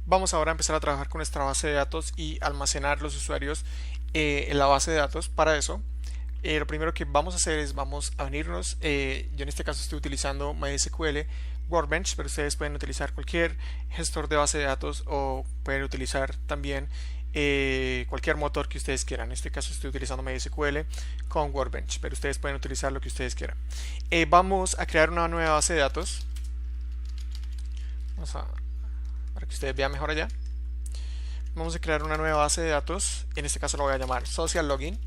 Vamos ahora a empezar a trabajar con nuestra base de datos y almacenar los usuarios en la base de datos. Para eso, lo primero que vamos a hacer es vamos a venirnos, yo en este caso estoy utilizando MySQL Workbench, pero ustedes pueden utilizar cualquier gestor de base de datos o pueden utilizar también cualquier motor que ustedes quieran. En este caso estoy utilizando MySQL con Workbench, pero ustedes pueden utilizar lo que ustedes quieran. Vamos a crear una nueva base de datos. Para que ustedes vean mejor allá. Vamos a crear una nueva base de datos. En este caso lo voy a llamar Social Login.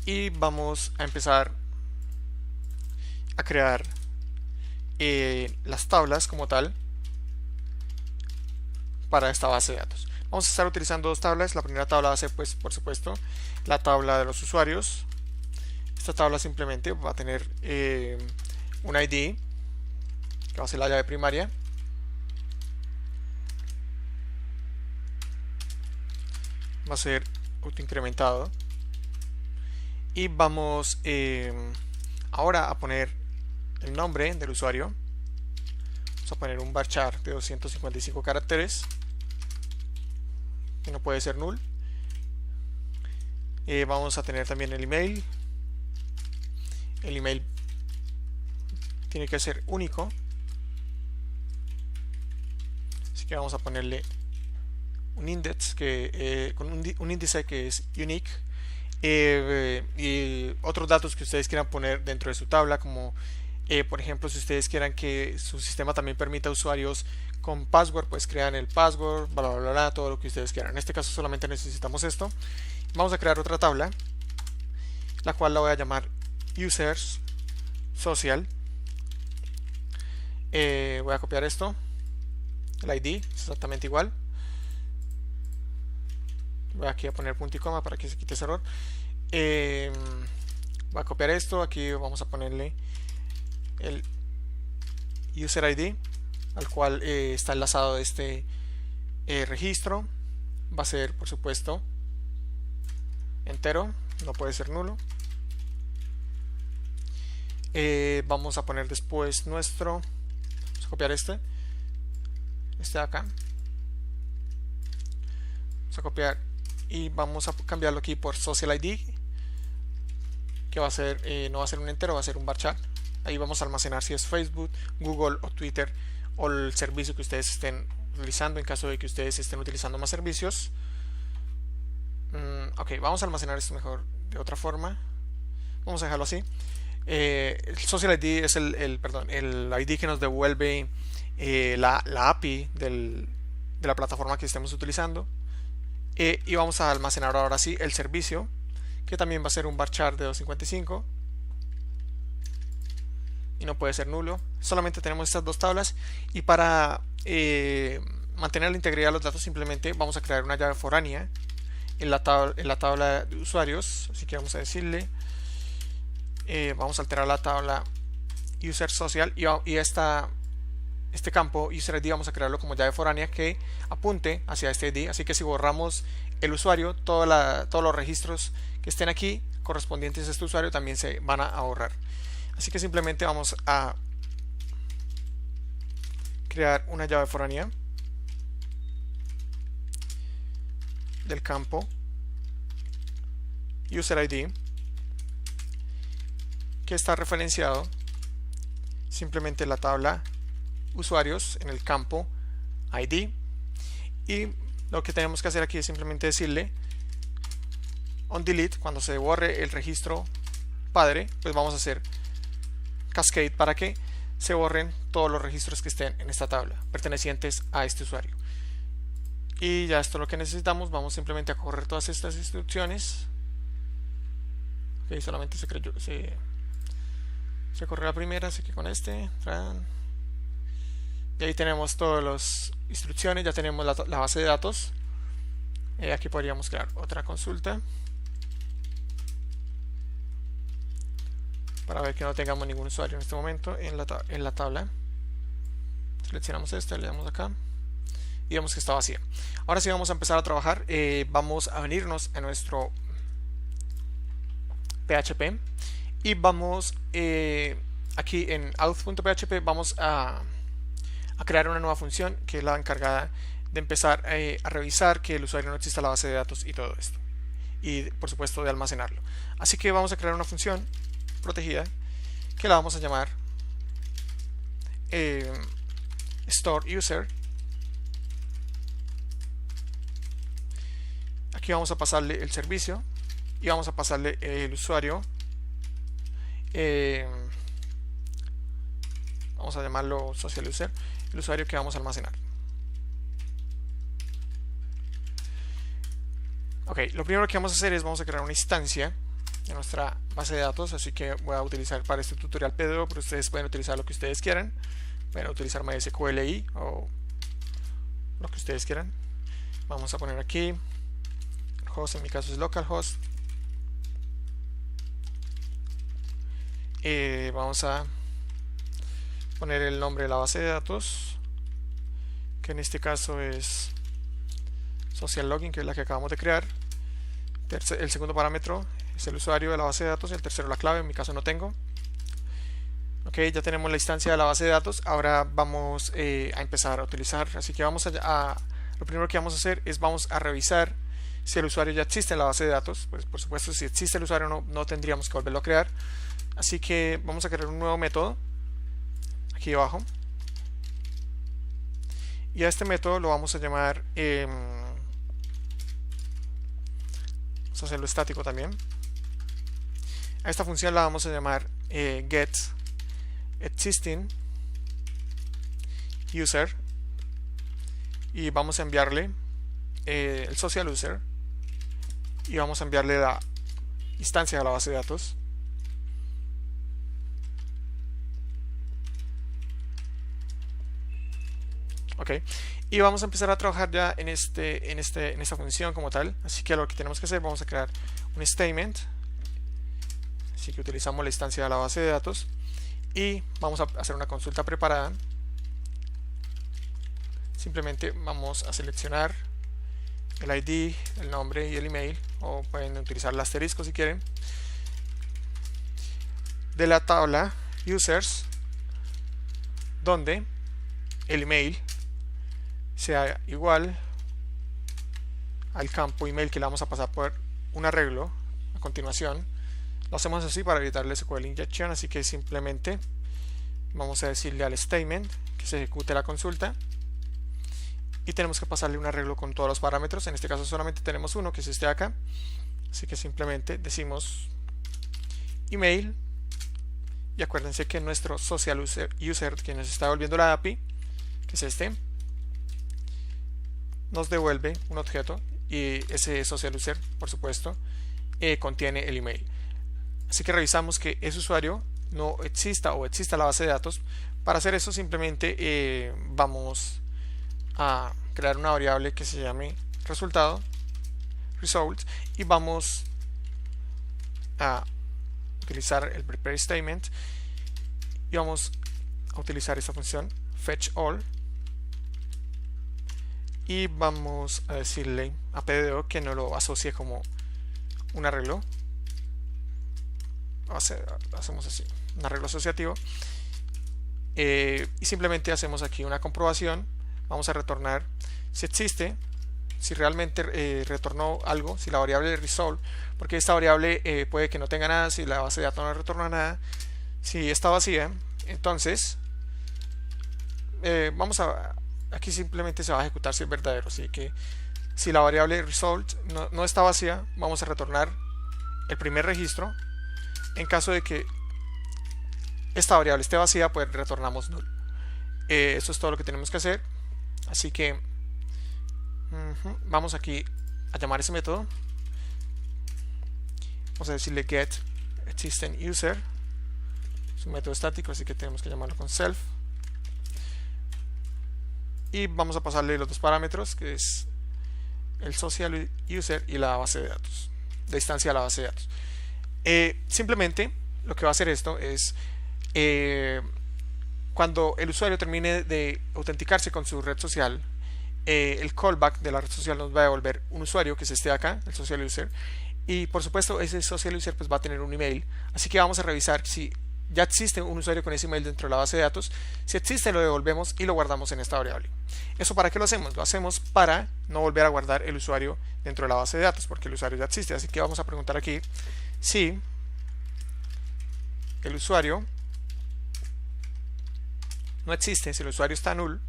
Y vamos a empezar a crear las tablas como tal para esta base de datos. Vamos a estar utilizando dos tablas. La primera tabla va a ser, pues, por supuesto, la tabla de los usuarios. Esta tabla simplemente va a tener un ID, que va a ser la llave primaria. Va a ser autoincrementado. Y vamos ahora a poner el nombre del usuario. Vamos a poner un varchar de 255 caracteres, que no puede ser null. Vamos a tener también el email. El email tiene que ser único, así que vamos a ponerle un index con un índice que es unique, y otros datos que ustedes quieran poner dentro de su tabla, como por ejemplo, si ustedes quieran que su sistema también permita usuarios con password, pues crean el password, bla bla bla, todo lo que ustedes quieran. En este caso solamente necesitamos esto. Vamos a crear otra tabla, la cual la voy a llamar users social. Voy a copiar esto, el ID es exactamente igual. Voy aquí a poner punto y coma para que se quite ese error. Voy a copiar esto, aquí vamos a ponerle el user ID al cual está enlazado este registro. Va a ser, por supuesto, entero, no puede ser nulo. Vamos a poner después nuestro, vamos a copiar este de acá, vamos a copiar y vamos a cambiarlo aquí por social ID, que va a ser no va a ser un entero, va a ser un varchar. Ahí vamos a almacenar si es Facebook, Google o Twitter, o el servicio que ustedes estén utilizando, en caso de que ustedes estén utilizando más servicios. Ok, vamos a almacenar esto mejor de otra forma. Vamos a dejarlo así. El social ID es el ID que nos devuelve la API de la plataforma que estemos utilizando. Y vamos a almacenar ahora sí el servicio, que también va a ser un varchar de 255 y no puede ser nulo. Solamente tenemos estas dos tablas, y para mantener la integridad de los datos simplemente vamos a crear una llave foránea en la tabla de usuarios. Así que vamos a decirle, vamos a alterar la tabla user social, y este campo user ID vamos a crearlo como llave foránea que apunte hacia este ID. Así que si borramos el usuario, todos los registros que estén aquí correspondientes a este usuario también se van a borrar. Así que simplemente vamos a crear una llave foránea del campo user ID, que está referenciado simplemente en la tabla usuarios en el campo ID. Y lo que tenemos que hacer aquí es simplemente decirle on delete, cuando se borre el registro padre, pues vamos a hacer cascade para que se borren todos los registros que estén en esta tabla pertenecientes a este usuario. Y ya esto es lo que necesitamos. Vamos simplemente a correr todas estas instrucciones. Ok, solamente se corre la primera, así que con este y ahí tenemos todas las instrucciones. Ya tenemos la base de datos. Aquí podríamos crear otra consulta para ver que no tengamos ningún usuario en este momento en la tabla. Seleccionamos esta, le damos acá y vemos que está vacía. Ahora sí vamos a empezar a trabajar. Vamos a venirnos a nuestro PHP y vamos aquí en out.php vamos a crear una nueva función que es la encargada de empezar a revisar que el usuario no exista en la base de datos y todo esto, y por supuesto de almacenarlo. Así que vamos a crear una función protegida que la vamos a llamar store user. Aquí vamos a pasarle el servicio y vamos a pasarle el usuario, vamos a llamarlo social user, el usuario que vamos a almacenar. Ok, lo primero que vamos a hacer es vamos a crear una instancia de nuestra base de datos, así que voy a utilizar para este tutorial PDO, pero ustedes pueden utilizar lo que ustedes quieran, pueden utilizar MySQLi o lo que ustedes quieran. Vamos a poner aquí host, en mi caso es localhost. Vamos a poner el nombre de la base de datos, que en este caso es social login, que es la que acabamos de crear. El segundo parámetro es el usuario de la base de datos, el tercero la clave, en mi caso no tengo. Ok, ya tenemos la instancia de la base de datos. Ahora vamos a empezar a utilizar, así que vamos lo primero que vamos a hacer es vamos a revisar si el usuario ya existe en la base de datos. Pues por supuesto, si existe el usuario no tendríamos que volverlo a crear, así que vamos a crear un nuevo método aquí abajo, y a este método lo vamos a llamar vamos a hacerlo estático también. A esta función la vamos a llamar get existing user, y vamos a enviarle el social user, y vamos a enviarle la instancia de la base de datos. Ok, y vamos a empezar a trabajar ya en esta función como tal. Así que lo que tenemos que hacer, vamos a crear un statement, así que utilizamos la instancia de la base de datos y vamos a hacer una consulta preparada. Simplemente vamos a seleccionar el ID, el nombre y el email, o pueden utilizar el asterisco si quieren, de la tabla users, donde el email sea igual al campo email que le vamos a pasar por un arreglo a continuación. Lo hacemos así para evitar la SQL injection, así que simplemente vamos a decirle al statement que se ejecute la consulta, y tenemos que pasarle un arreglo con todos los parámetros. En este caso solamente tenemos uno, que es este de acá, así que simplemente decimos email, y acuérdense que nuestro social user que nos está devolviendo la API, que es este, nos devuelve un objeto, y ese social user por supuesto contiene el email. Así que revisamos que ese usuario no exista o exista la base de datos. Para hacer eso simplemente vamos a crear una variable que se llame resultado, results, y vamos a utilizar el prepare statement, y vamos a utilizar esta función fetch all, y vamos a decirle a PDO que no lo asocie como un arreglo. Hacemos así, un arreglo asociativo, y simplemente hacemos aquí una comprobación. Vamos a retornar si existe, si realmente retornó algo, si la variable resolve, porque esta variable puede que no tenga nada, si la base de datos no retorna nada. Si está vacía, entonces aquí simplemente se va a ejecutar si es verdadero. Así que si la variable result no está vacía, vamos a retornar el primer registro. En caso de que esta variable esté vacía, pues retornamos null. Eso es todo lo que tenemos que hacer. Así que vamos aquí a llamar ese método. Vamos a decirle get existing user. Es un método estático, así que tenemos que llamarlo con self. Y vamos a pasarle los dos parámetros, que es el social user y la base de datos, la instancia de la base de datos. Simplemente lo que va a hacer esto es cuando el usuario termine de autenticarse con su red social, el callback de la red social nos va a devolver un usuario, que es este de acá, el social user, y por supuesto ese social user pues va a tener un email. Así que vamos a revisar si ya existe un usuario con ese email dentro de la base de datos. Si existe, lo devolvemos y lo guardamos en esta variable. ¿Eso para qué lo hacemos? Lo hacemos para no volver a guardar el usuario dentro de la base de datos, porque el usuario ya existe. Así que vamos a preguntar aquí si el usuario no existe, si el usuario está null,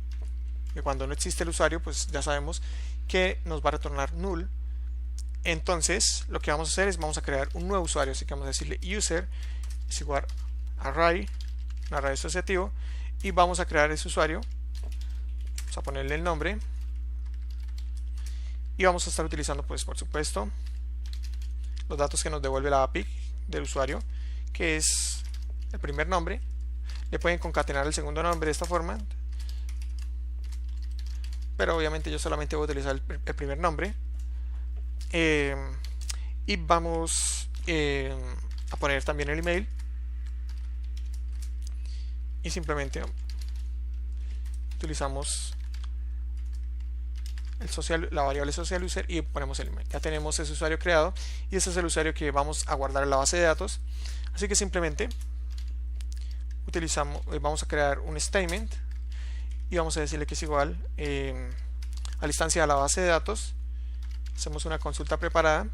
y cuando no existe el usuario, pues ya sabemos que nos va a retornar null. Entonces lo que vamos a hacer es vamos a crear un nuevo usuario, así que vamos a decirle user es igual array, un array asociativo, y vamos a crear ese usuario. Vamos a ponerle el nombre y vamos a estar utilizando, pues por supuesto, los datos que nos devuelve la API del usuario, que es el primer nombre. Le pueden concatenar el segundo nombre de esta forma, pero obviamente yo solamente voy a utilizar el primer nombre. Y vamos a poner también el email, y simplemente utilizamos la variable social user y ponemos el email. Ya tenemos ese usuario creado y ese es el usuario que vamos a guardar en la base de datos. Así que simplemente vamos a crear un statement y vamos a decirle que es igual a la instancia de la base de datos. Hacemos una consulta preparada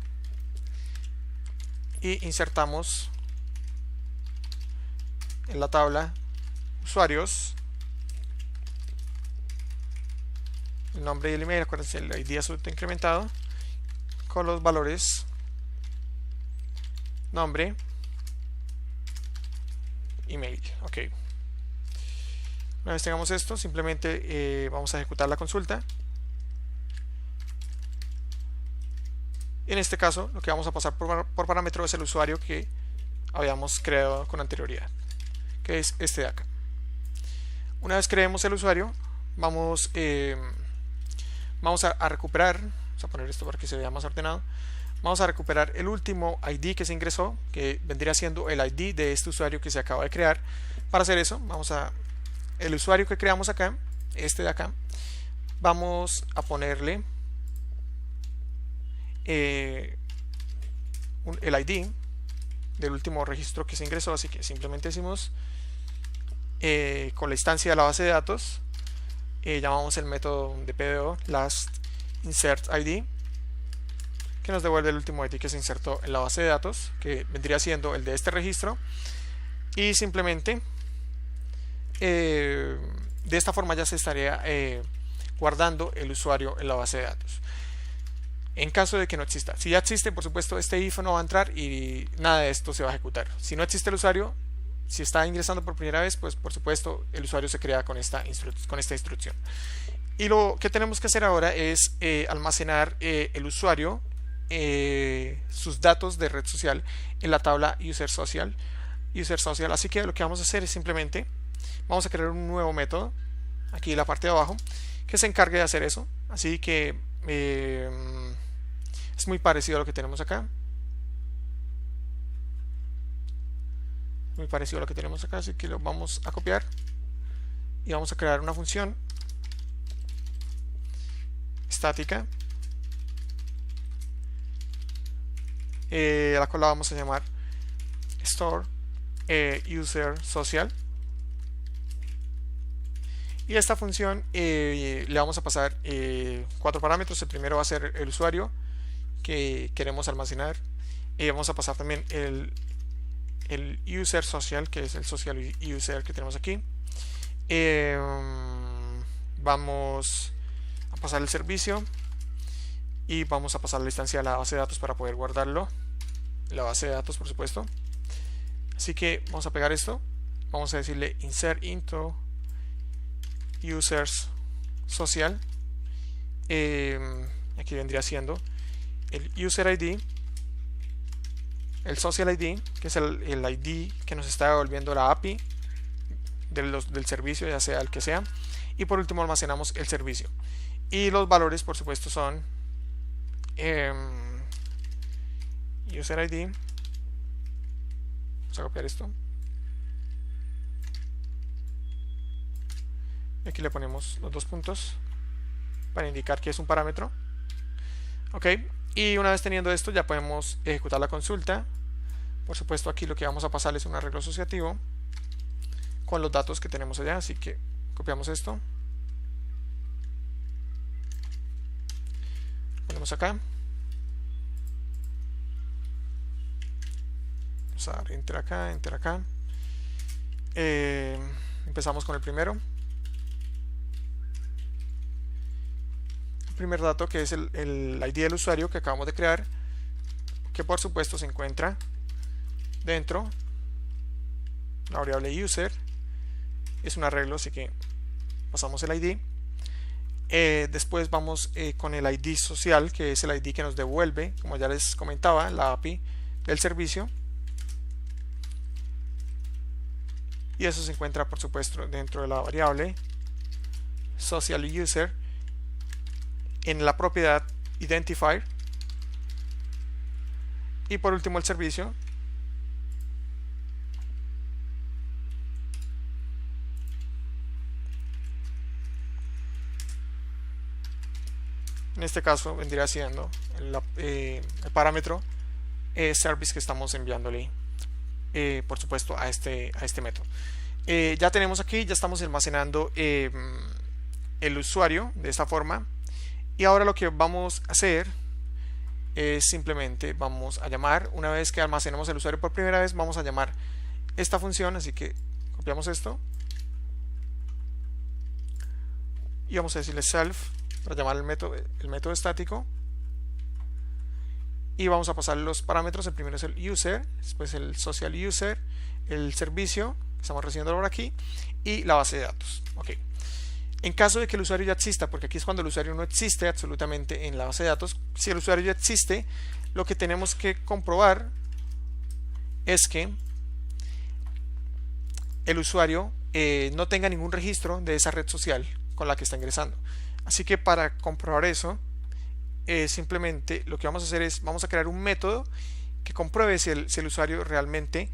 y insertamos en la tabla usuarios el nombre y el email. Acuérdense, el ID absoluto incrementado con los valores nombre, email. Ok. Una vez tengamos esto, simplemente vamos a ejecutar la consulta. En este caso, lo que vamos a pasar por parámetro es el usuario que habíamos creado con anterioridad, que es este de acá. Una vez creemos el usuario, vamos a recuperar, vamos a poner esto para que se vea más ordenado. Vamos a recuperar el último ID que se ingresó, que vendría siendo el ID de este usuario que se acaba de crear. Para hacer eso, el usuario que creamos acá, este de acá, vamos a ponerle el ID del último registro que se ingresó. Así que simplemente decimos con la instancia de la base de datos, llamamos el método de PDO last insert ID, que nos devuelve el último ID que se insertó en la base de datos, que vendría siendo el de este registro, y simplemente de esta forma ya se estaría guardando el usuario en la base de datos. En caso de que no exista, si ya existe, por supuesto este if no va a entrar y nada de esto se va a ejecutar. Si no existe el usuario, si está ingresando por primera vez, pues por supuesto el usuario se crea con esta instrucción. Y lo que tenemos que hacer ahora es almacenar el usuario, sus datos de red social en la tabla user social. Así que lo que vamos a hacer es simplemente vamos a crear un nuevo método aquí en la parte de abajo que se encargue de hacer eso. Así que es muy parecido a lo que tenemos acá. Así que lo vamos a copiar y vamos a crear una función estática, a la cual la vamos a llamar store user social, y a esta función le vamos a pasar 4 parámetros. El primero va a ser el usuario que queremos almacenar, y vamos a pasar también el user social, que es el social user que tenemos aquí. Vamos a pasar el servicio y vamos a pasar la instancia de la base de datos para poder guardarlo, la base de datos por supuesto. Así que vamos a pegar esto, vamos a decirle insert into users social. Aquí vendría siendo el user ID, el social ID, que es el ID que nos está devolviendo la API del servicio, ya sea el que sea, y por último almacenamos el servicio, y los valores por supuesto son user ID. Vamos a copiar esto y aquí le ponemos los 2 puntos para indicar que es un parámetro. Ok, y una vez teniendo esto ya podemos ejecutar la consulta. Por supuesto aquí lo que vamos a pasar es un arreglo asociativo. con los datos que tenemos allá. Así que copiamos esto, ponemos acá, vamos a dar enter acá, enter acá. Empezamos con el primero. El primer dato, que es el ID del usuario que acabamos de crear, que por supuesto se encuentra dentro la variable user. Es un arreglo, así que pasamos el ID. Después vamos con el ID social, que es el ID que nos devuelve, como ya les comentaba, la API del servicio. Y eso se encuentra por supuesto dentro de la variable social user en la propiedad identifier. Y por último el servicio, en este caso vendría siendo el parámetro service que estamos enviándole por supuesto a este método. Ya tenemos aquí, ya estamos almacenando el usuario de esta forma, y ahora lo que vamos a hacer es simplemente vamos a llamar, una vez que almacenemos el usuario por primera vez, vamos a llamar esta función. Así que copiamos esto y vamos a decirle self para llamar el método estático, y vamos a pasar los parámetros. El primero es el user, después el social user, el servicio que estamos recibiendo por aquí y la base de datos. Ok. En caso de que el usuario ya exista, porque aquí es cuando el usuario no existe absolutamente en la base de datos, si el usuario ya existe, lo que tenemos que comprobar es que el usuario no tenga ningún registro de esa red social con la que está ingresando. Así que para comprobar eso, simplemente lo que vamos a hacer es vamos a crear un método que compruebe si el usuario realmente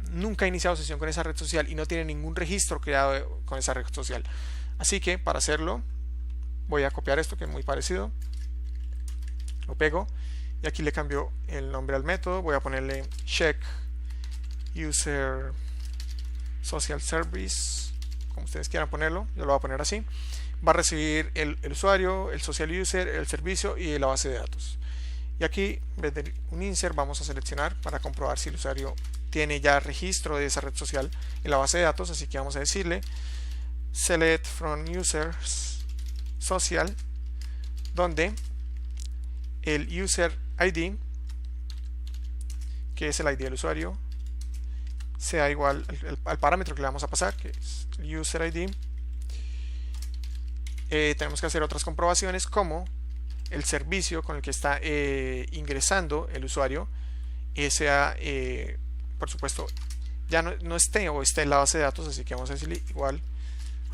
nunca ha iniciado sesión con esa red social y no tiene ningún registro creado con esa red social. Así que para hacerlo voy a copiar esto, que es muy parecido, lo pego y aquí le cambio el nombre al método. Voy a ponerle check user social service, como ustedes quieran ponerlo. Yo lo voy a poner así. Va a recibir el usuario, el social user, el servicio y la base de datos. Y aquí, en vez de un insert, vamos a seleccionar para comprobar si el usuario tiene ya registro de esa red social en la base de datos. Así que vamos a decirle select from users social, donde el user ID, que es el ID del usuario, sea igual al parámetro que le vamos a pasar, que es el user ID. Tenemos que hacer otras comprobaciones, como el servicio con el que está ingresando el usuario sea por supuesto ya no esté o esté en la base de datos. Así que vamos a decirle igual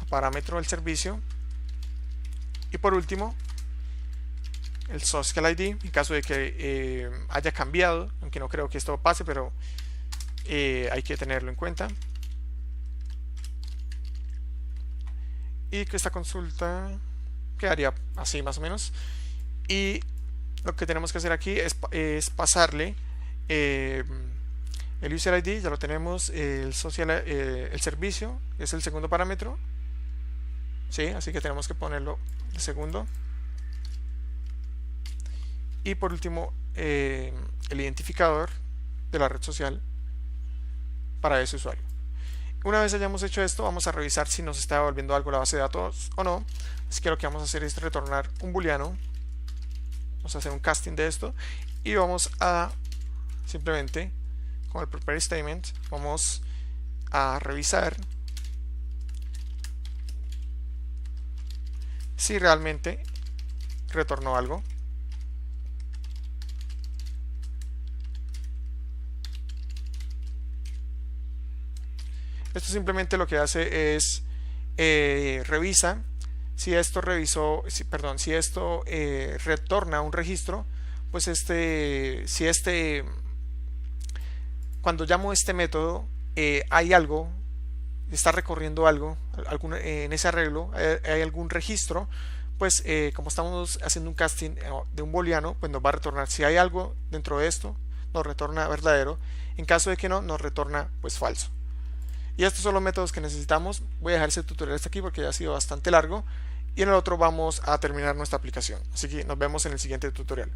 a parámetro del servicio. Y por último el social ID, en caso de que haya cambiado, aunque no creo que esto pase, pero hay que tenerlo en cuenta. Y que esta consulta quedaría así más o menos. Y lo que tenemos que hacer aquí es pasarle el user ID, ya lo tenemos, el servicio es el segundo parámetro, ¿sí? Así que tenemos que ponerlo de segundo. Y por último el identificador de la red social para ese usuario. Una vez hayamos hecho esto, vamos a revisar si nos está devolviendo algo la base de datos o no. Así que lo que vamos a hacer es retornar un booleano. Vamos a hacer un casting de esto y vamos a simplemente con el prepare statement vamos a revisar si realmente retornó algo. Esto simplemente lo que hace es revisa si esto retorna un registro, pues cuando llamo este método hay algo, está recorriendo algo, en ese arreglo hay algún registro, pues como estamos haciendo un casting de un booleano, pues nos va a retornar si hay algo dentro de esto, nos retorna verdadero. En caso de que no, nos retorna pues falso. Y estos son los métodos que necesitamos. Voy a dejar ese tutorial hasta aquí porque ya ha sido bastante largo, y en el otro vamos a terminar nuestra aplicación. Así que nos vemos en el siguiente tutorial.